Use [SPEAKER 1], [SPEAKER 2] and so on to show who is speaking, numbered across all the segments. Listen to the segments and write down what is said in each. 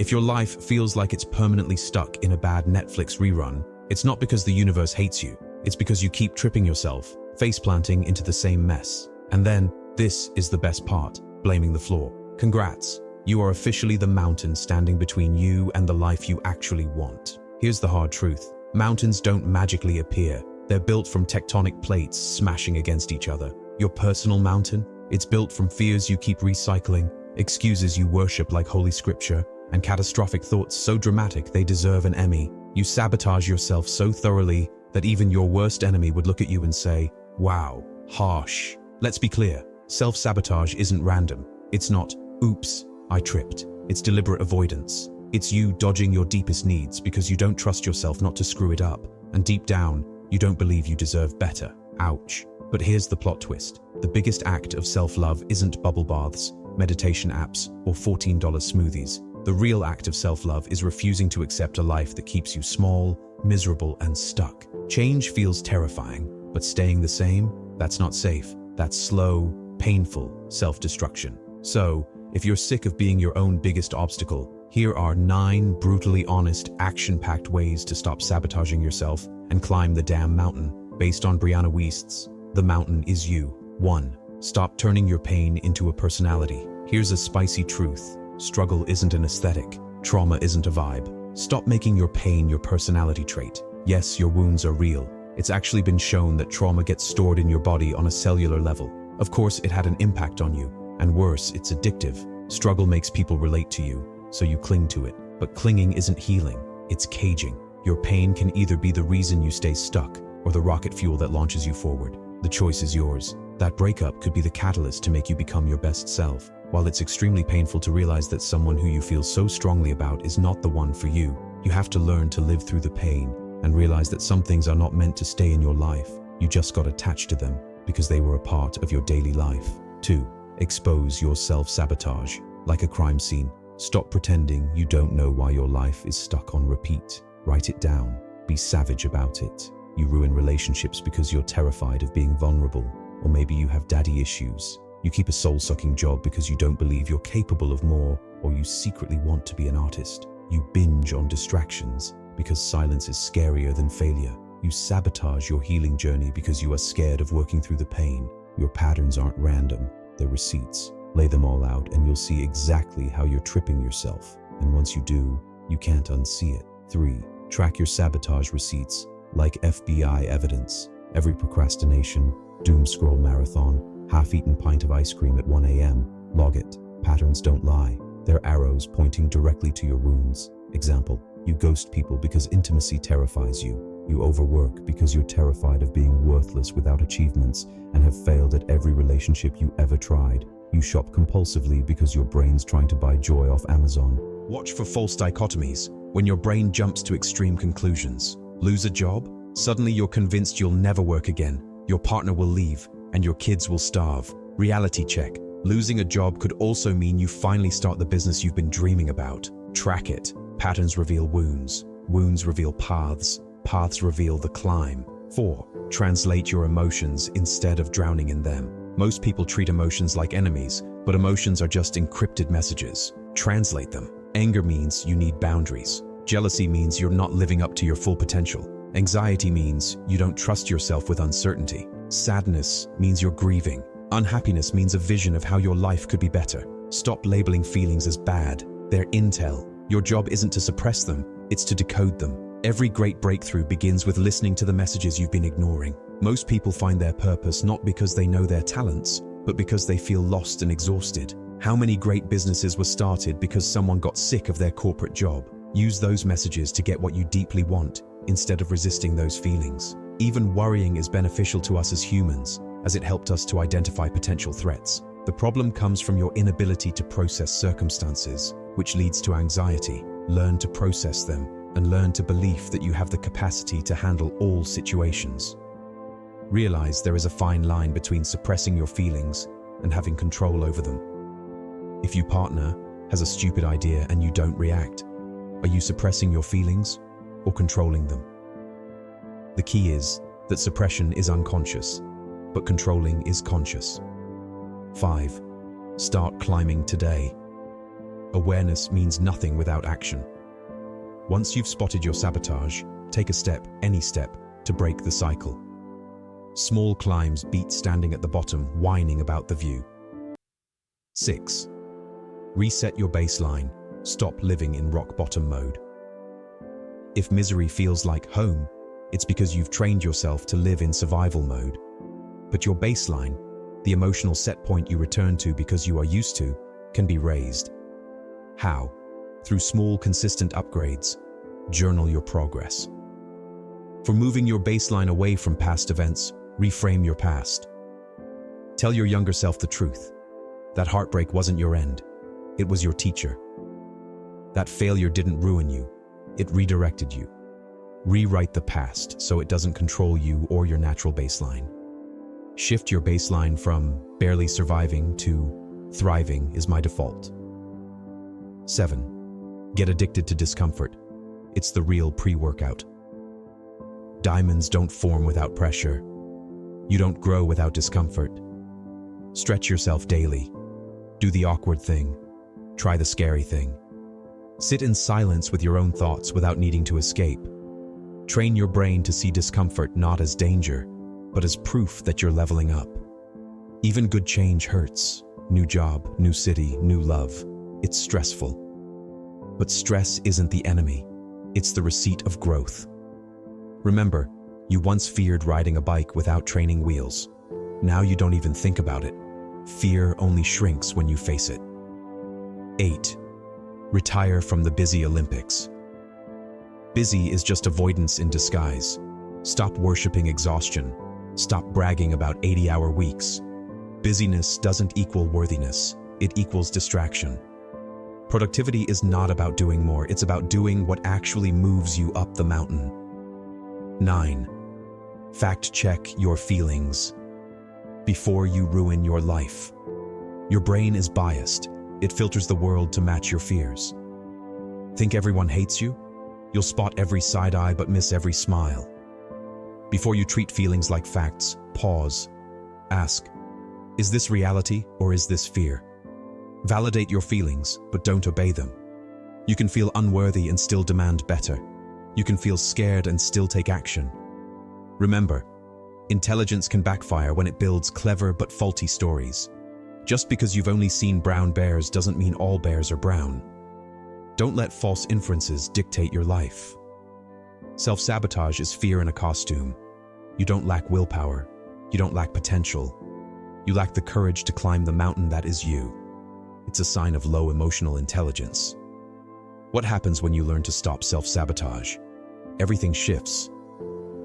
[SPEAKER 1] If your life feels like it's permanently stuck in a bad Netflix rerun, it's not because the universe hates you. It's because you keep tripping yourself, face-planting into the same mess. And then, this is the best part, blaming the floor. Congrats, you are officially the mountain standing between you and the life you actually want. Here's the hard truth. Mountains don't magically appear. They're built from tectonic plates smashing against each other. Your personal mountain? It's built from fears you keep recycling, excuses you worship like holy scripture, and catastrophic thoughts so dramatic they deserve an Emmy. You sabotage yourself so thoroughly that even your worst enemy would look at you and say, wow, harsh. Let's be clear, self-sabotage isn't random. It's not, oops, I tripped. It's deliberate avoidance. It's you dodging your deepest needs because you don't trust yourself not to screw it up, and deep down, you don't believe you deserve better. Ouch. But here's the plot twist. The biggest act of self-love isn't bubble baths, meditation apps, or $14 smoothies. The real act of self-love is refusing to accept a life that keeps you small, miserable, and stuck. Change feels terrifying, but staying the same? That's not safe. That's slow, painful self-destruction. So, if you're sick of being your own biggest obstacle, here are 9 brutally honest, action-packed ways to stop sabotaging yourself and climb the damn mountain. Based on Brianna Wiest's The Mountain Is You. 1. Stop turning your pain into a personality. Here's a spicy truth. Struggle isn't an aesthetic. Trauma isn't a vibe. Stop making your pain your personality trait. Yes, your wounds are real. It's actually been shown that trauma gets stored in your body on a cellular level. Of course, it had an impact on you. And worse, it's addictive. Struggle makes people relate to you, so you cling to it. But clinging isn't healing. It's caging. Your pain can either be the reason you stay stuck or the rocket fuel that launches you forward. The choice is yours. That breakup could be the catalyst to make you become your best self. While it's extremely painful to realize that someone who you feel so strongly about is not the one for you, you have to learn to live through the pain and realize that some things are not meant to stay in your life. You just got attached to them because they were a part of your daily life. 2. Expose your self-sabotage. Like a crime scene, stop pretending you don't know why your life is stuck on repeat. Write it down. Be savage about it. You ruin relationships because you're terrified of being vulnerable, or maybe you have daddy issues. You keep a soul-sucking job because you don't believe you're capable of more, or you secretly want to be an artist. You binge on distractions because silence is scarier than failure. You sabotage your healing journey because you are scared of working through the pain. Your patterns aren't random, they're receipts. Lay them all out and you'll see exactly how you're tripping yourself. And once you do, you can't unsee it. 3. Track your sabotage receipts like FBI evidence. Every procrastination, doom scroll marathon, half-eaten pint of ice cream at 1 a.m. Log it. Patterns don't lie. They're arrows pointing directly to your wounds. Example, you ghost people because intimacy terrifies you. You overwork because you're terrified of being worthless without achievements and have failed at every relationship you ever tried. You shop compulsively because your brain's trying to buy joy off Amazon. Watch for false dichotomies when your brain jumps to extreme conclusions. Lose a job? Suddenly you're convinced you'll never work again. Your partner will leave and your kids will starve. Reality check. Losing a job could also mean you finally start the business you've been dreaming about. Track it. Patterns reveal wounds. Wounds reveal paths. Paths reveal the climb. 4. Translate your emotions instead of drowning in them. Most people treat emotions like enemies, but emotions are just encrypted messages. Translate them. Anger means you need boundaries. Jealousy means you're not living up to your full potential. Anxiety means you don't trust yourself with uncertainty. Sadness means you're grieving. Unhappiness means a vision of how your life could be better. Stop labeling feelings as bad. They're intel. Your job isn't to suppress them, it's to decode them. Every great breakthrough begins with listening to the messages you've been ignoring. Most people find their purpose not because they know their talents, but because they feel lost and exhausted. How many great businesses were started because someone got sick of their corporate job? Use those messages to get what you deeply want, instead of resisting those feelings. Even worrying is beneficial to us as humans, as it helped us to identify potential threats. The problem comes from your inability to process circumstances, which leads to anxiety. Learn to process them, and learn to believe that you have the capacity to handle all situations. Realize there is a fine line between suppressing your feelings and having control over them. If your partner has a stupid idea and you don't react, are you suppressing your feelings or controlling them? The key is that suppression is unconscious, but controlling is conscious. 5. Start climbing today. Awareness means nothing without action. Once you've spotted your sabotage, take a step, any step, to break the cycle. Small climbs beat standing at the bottom, whining about the view. 6. Reset your baseline. Stop living in rock bottom mode. If misery feels like home, it's because you've trained yourself to live in survival mode. But your baseline, the emotional set point you return to because you are used to, can be raised. How? Through small, consistent upgrades. Journal your progress. For moving your baseline away from past events, reframe your past. Tell your younger self the truth. That heartbreak wasn't your end. It was your teacher. That failure didn't ruin you. It redirected you. Rewrite the past so it doesn't control you or your natural baseline. Shift your baseline from barely surviving to thriving is my default. 7. Get addicted to discomfort. It's the real pre-workout. Diamonds don't form without pressure. You don't grow without discomfort. Stretch yourself daily. Do the awkward thing. Try the scary thing. Sit in silence with your own thoughts without needing to escape. Train your brain to see discomfort not as danger, but as proof that you're leveling up. Even good change hurts. New job, new city, new love. It's stressful. But stress isn't the enemy. It's the receipt of growth. Remember, you once feared riding a bike without training wheels. Now you don't even think about it. Fear only shrinks when you face it. 8. Retire from the busy Olympics. Busy is just avoidance in disguise. Stop worshiping exhaustion. Stop bragging about 80-hour weeks. Busyness doesn't equal worthiness. It equals distraction. Productivity is not about doing more. It's about doing what actually moves you up the mountain. 9. Fact-check your feelings before you ruin your life. Your brain is biased. It filters the world to match your fears. Think everyone hates you? You'll spot every side eye but miss every smile. Before you treat feelings like facts, pause. Ask, is this reality or is this fear? Validate your feelings, but don't obey them. You can feel unworthy and still demand better. You can feel scared and still take action. Remember, intelligence can backfire when it builds clever but faulty stories. Just because you've only seen brown bears doesn't mean all bears are brown. Don't let false inferences dictate your life. Self-sabotage is fear in a costume. You don't lack willpower. You don't lack potential. You lack the courage to climb the mountain that is you. It's a sign of low emotional intelligence. What happens when you learn to stop self-sabotage? Everything shifts.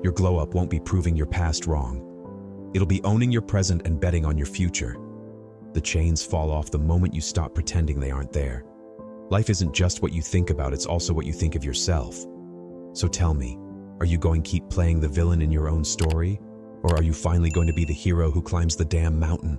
[SPEAKER 1] Your glow-up won't be proving your past wrong. It'll be owning your present and betting on your future. The chains fall off the moment you stop pretending they aren't there. Life isn't just what you think about, it's also what you think of yourself. So tell me, are you going to keep playing the villain in your own story? Or are you finally going to be the hero who climbs the damn mountain?